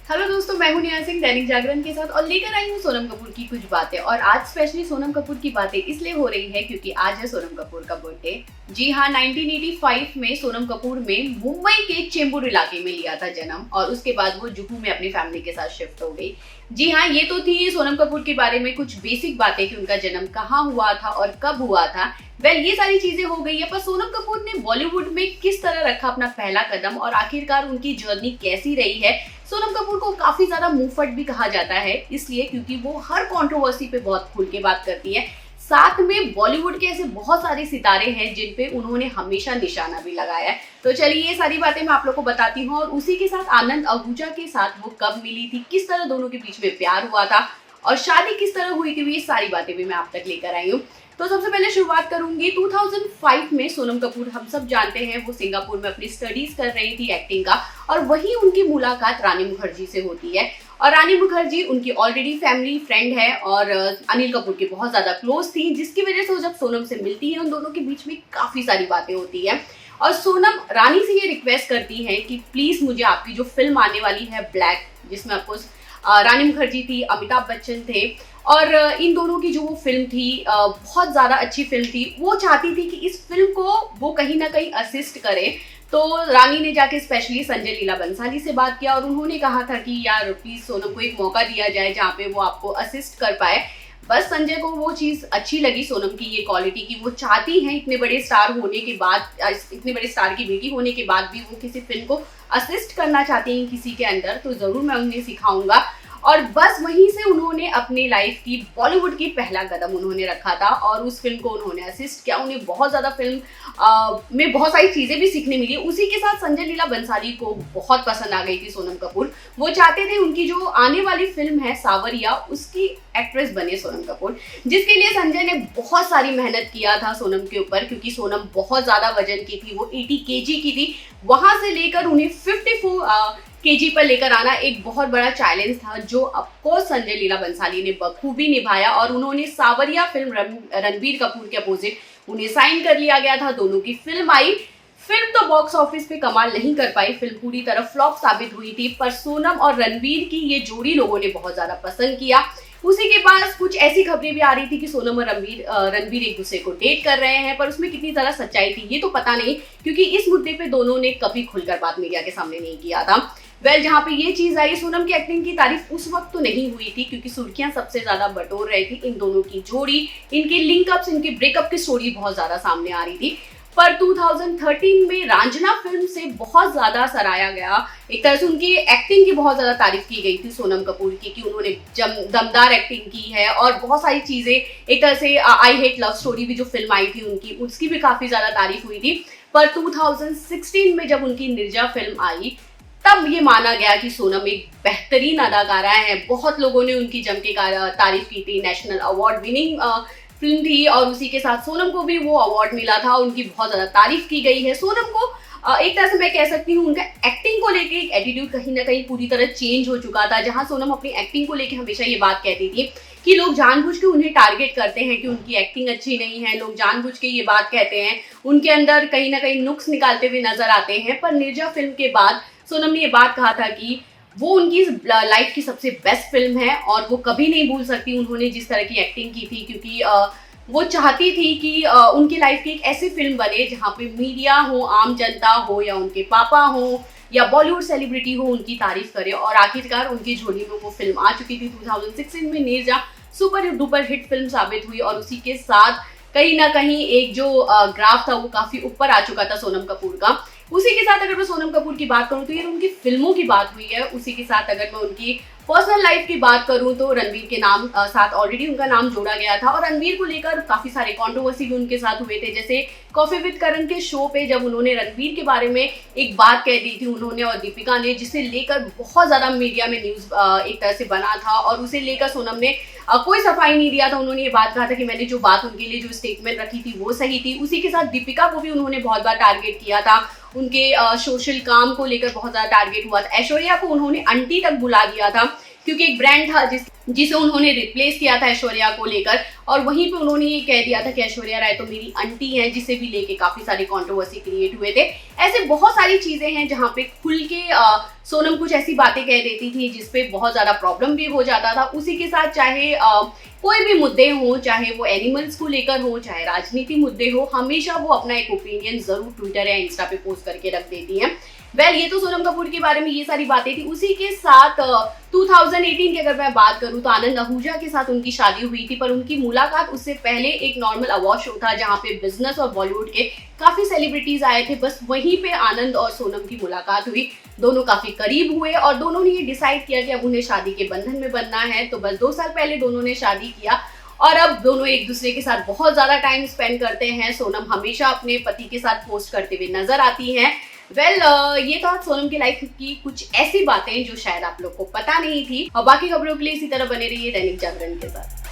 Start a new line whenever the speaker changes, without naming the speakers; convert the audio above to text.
Hello दोस्तों, मैं हूं नेहा सिंह दैनिक जागरण के साथ और लेकर आई हूं सोनम कपूर की कुछ बातें। और आज स्पेशली सोनम कपूर की बातें इसलिए हो रही है क्योंकि आज है सोनम कपूर का बर्थडे। जी हाँ, 1985 में सोनम कपूर में मुंबई के चेंबूर इलाके में लिया था जन्म और उसके बाद वो जुहू में अपनी फैमिली के साथ शिफ्ट हो गई। जी हाँ, ये तो थी सोनम कपूर के बारे में कुछ बेसिक बातें कि उनका जन्म कहाँ हुआ था और कब हुआ था। ये सारी चीजें हो गई है, पर सोनम कपूर ने बॉलीवुड में किस तरह रखा अपना पहला कदम और आखिरकार उनकी जर्नी कैसी रही है। सोनम कपूर को काफी ज्यादा मुंहफट भी कहा जाता है, इसलिए क्योंकि वो हर कंट्रोवर्सी पे बहुत खुल के बात करती है। साथ में बॉलीवुड के ऐसे बहुत सारे सितारे हैं जिन पे उन्होंने हमेशा निशाना भी लगाया है। तो चलिए ये सारी बातें मैं आप लोग को बताती हूँ। और उसी के साथ आनंद आहूजा के साथ वो कब मिली थी, किस तरह दोनों के बीच में प्यार हुआ था और शादी किस तरह हुई थी, ये सारी बातें भी मैं आप तक लेकर आई हूँ। तो सबसे पहले शुरुआत करूंगी 2005 में। सोनम कपूर हम सब जानते हैं वो सिंगापुर में अपनी स्टडीज कर रही थी एक्टिंग का, और वहीं उनकी मुलाकात रानी मुखर्जी से होती है। और रानी मुखर्जी उनकी ऑलरेडी फैमिली फ्रेंड है और अनिल कपूर की बहुत ज्यादा क्लोज थी, जिसकी वजह से वो जब सोनम से मिलती है उन दोनों के बीच में काफी सारी बातें होती है। और सोनम रानी से ये रिक्वेस्ट करती है कि प्लीज मुझे आपकी जो फिल्म आने वाली है ब्लैक, जिसमें आपको रानी मुखर्जी थी, अमिताभ बच्चन थे और इन दोनों की जो वो फिल्म थी बहुत ज़्यादा अच्छी फिल्म थी। वो चाहती थी कि इस फिल्म को वो कहीं ना कहीं असिस्ट करे। तो रानी ने जाके स्पेशली संजय लीला बंसाली से बात किया और उन्होंने कहा था कि यार प्लीज सोनम को एक मौका दिया जाए जहाँ पे वो आपको असिस्ट कर पाए। बस संजय को वो चीज़ अच्छी लगी सोनम की ये क्वालिटी की वो चाहती हैं इतने बड़े स्टार होने के बाद, इतने बड़े स्टार की बेटी होने के बाद भी वो किसी फिल्म को असिस्ट करना चाहती हैं किसी के अंदर, तो ज़रूर मैं उन्हें सिखाऊंगा। और बस वहीं से उन्होंने अपने लाइफ की बॉलीवुड की पहला कदम उन्होंने रखा था और उस फिल्म को उन्होंने असिस्ट किया। उन्हें बहुत ज़्यादा फिल्म में बहुत सारी चीज़ें भी सीखने मिली। उसी के साथ संजय लीला बंसाली को बहुत पसंद आ गई थी सोनम कपूर। वो चाहते थे उनकी जो आने वाली फिल्म है सावरिया, उसकी एक्ट्रेस बने सोनम कपूर, जिसके लिए संजय ने बहुत सारी मेहनत किया था सोनम के ऊपर, क्योंकि सोनम बहुत ज़्यादा वजन की थी, वो 80 केजी की थी। वहाँ से लेकर उन्हें 54 केजी पर लेकर आना एक बहुत बड़ा चैलेंज था, जो ऑफकोर्स संजय लीला बंसाली ने बखूबी निभाया और उन्होंने सावरिया फिल्म रणबीर कपूर के अपोजिट उन्हें साइन कर लिया गया था। दोनों की फिल्म आई। फिल्म तो बॉक्स ऑफिस पे कमाल नहीं कर पाई, फिल्म पूरी तरह फ्लॉप साबित हुई थी, पर सोनम और रणबीर की ये जोड़ी लोगों ने बहुत ज्यादा पसंद किया। उसी के पास कुछ ऐसी खबरें भी आ रही थी कि सोनम और रणबीर एक दूसरे को डेट कर रहे हैं, पर उसमें कितनी ज्यादा सच्चाई थी ये तो पता नहीं, क्योंकि इस मुद्दे पे दोनों ने कभी खुलकर बात मीडिया के सामने नहीं किया था। जहाँ पे ये चीज आई, सोनम की एक्टिंग की तारीफ उस वक्त तो नहीं हुई थी क्योंकि सुर्खियां सबसे ज्यादा बटोर रही थी इन दोनों की जोड़ी, इनके लिंकअप्स, इनके ब्रेकअप की स्टोरी बहुत ज्यादा सामने आ रही थी। पर 2013 में रांझना फिल्म से बहुत ज्यादा सराहा गया। एक तरह से उनकी एक्टिंग की बहुत ज्यादा तारीफ की गई थी सोनम कपूर की, कि उन्होंने दमदार एक्टिंग की है और बहुत सारी चीजें। एक तरह से आई हेट लव स्टोरी भी जो फिल्म आई थी उनकी, उसकी भी काफी ज्यादा तारीफ हुई थी। पर 2016 में जब उनकी निर्जा फिल्म आई, तब ये माना गया कि सोनम एक बेहतरीन अदाकारा है। बहुत लोगों ने उनकी जम के तारीफ की थी। नेशनल अवार्ड विनिंग फिल्म थी और उसी के साथ सोनम को भी वो अवार्ड मिला था। उनकी बहुत ज्यादा तारीफ की गई है। सोनम को एक तरह से मैं कह सकती हूँ उनका एक्टिंग को लेके एक एटीट्यूड कहीं ना कहीं पूरी तरह चेंज हो चुका था, जहां सोनम अपनी एक्टिंग को लेके हमेशा ये बात कहती थी कि लोग जानबूझ के उन्हें टारगेट करते हैं कि उनकी एक्टिंग अच्छी नहीं है, लोग जानबूझ के ये बात कहते हैं, उनके अंदर कहीं ना कहीं नुक्स निकालते हुए नजर आते हैं। पर निर्जा फिल्म के बाद सोनम ने ये बात कहा था कि वो उनकी लाइफ की सबसे बेस्ट फिल्म है और वो कभी नहीं भूल सकती उन्होंने जिस तरह की एक्टिंग की थी, क्योंकि वो चाहती थी कि उनकी लाइफ की एक ऐसी फिल्म बने जहाँ पे मीडिया हो, आम जनता हो या उनके पापा हो या बॉलीवुड सेलिब्रिटी हो, उनकी तारीफ करे। और आखिरकार उनकी झोली में वो फिल्म आ चुकी थी। 2016 में Nirja super duper hit film साबित हुई और उसी के साथ कहीं ना कहीं एक जो ग्राफ था वो काफी ऊपर आ चुका था सोनम कपूर का। उसी के साथ अगर मैं सोनम कपूर की बात करूं तो ये उनकी फिल्मों की बात हुई है। उसी के साथ अगर मैं उनकी पर्सनल लाइफ की बात करूं तो रणबीर के नाम साथ ऑलरेडी उनका नाम जोड़ा गया था और रणबीर को लेकर काफी सारे कंट्रोवर्सी भी उनके साथ हुए थे। जैसे कॉफी विद करण के शो पे जब उन्होंने रणबीर के बारे में एक बात कह दी थी उन्होंने और दीपिका ने, जिसे लेकर बहुत ज्यादा मीडिया में न्यूज एक तरह से बना था और उसे लेकर सोनम ने कोई सफाई नहीं दिया था। उन्होंने ये बात कहा था कि मैंने जो बात उनके लिए जो स्टेटमेंट रखी थी वो सही थी। उसी के साथ दीपिका को भी उन्होंने बहुत बार टारगेट किया था, उनके सोशल काम को लेकर बहुत ज्यादा टारगेट हुआ था। ऐश्वर्या को उन्होंने आंटी तक बुला दिया था क्योंकि एक ब्रांड था जिसे उन्होंने रिप्लेस किया था ऐश्वर्या को लेकर, और वहीं पे उन्होंने ये कह दिया था कि ऐश्वर्या राय तो मेरी आंटी है, जिसे भी लेके काफी सारे कंट्रोवर्सी क्रिएट हुए थे। ऐसे बहुत सारी चीजें हैं जहाँ पे खुल के सोनम कुछ ऐसी बातें कह देती थी जिसपे बहुत ज्यादा प्रॉब्लम भी हो जाता था। उसी के साथ चाहे कोई भी मुद्दे हो, चाहे वो एनिमल्स को लेकर हो, चाहे राजनीति मुद्दे हो, हमेशा वो अपना एक ओपिनियन जरूर ट्विटर या इंस्टा पे पोस्ट करके रख देती हैं। ये तो सोनम कपूर के बारे में ये सारी बातें थी। उसी के साथ 2018 की अगर मैं बात करूं तो आनंद आहूजा के साथ उनकी शादी हुई थी, पर उनकी मुलाकात उससे पहले एक नॉर्मल अवार्ड शो था जहां पे बिजनेस और बॉलीवुड के काफी सेलिब्रिटीज आए थे। बस वहीं पे आनंद और सोनम की मुलाकात हुई, दोनों काफी करीब हुए और दोनों ने ये डिसाइड किया कि अब उन्हें शादी के बंधन में बनना है। तो बस 2 साल पहले दोनों ने शादी किया और अब दोनों एक दूसरे के साथ बहुत ज्यादा टाइम स्पेंड करते हैं। सोनम हमेशा अपने पति के साथ पोस्ट करते हुए नजर आती हैं। ये तो सोनम की लाइफ की कुछ ऐसी बातें जो शायद आप लोग को पता नहीं थी। और बाकी खबरों के लिए इसी तरह बने रहिए दैनिक जागरण के साथ।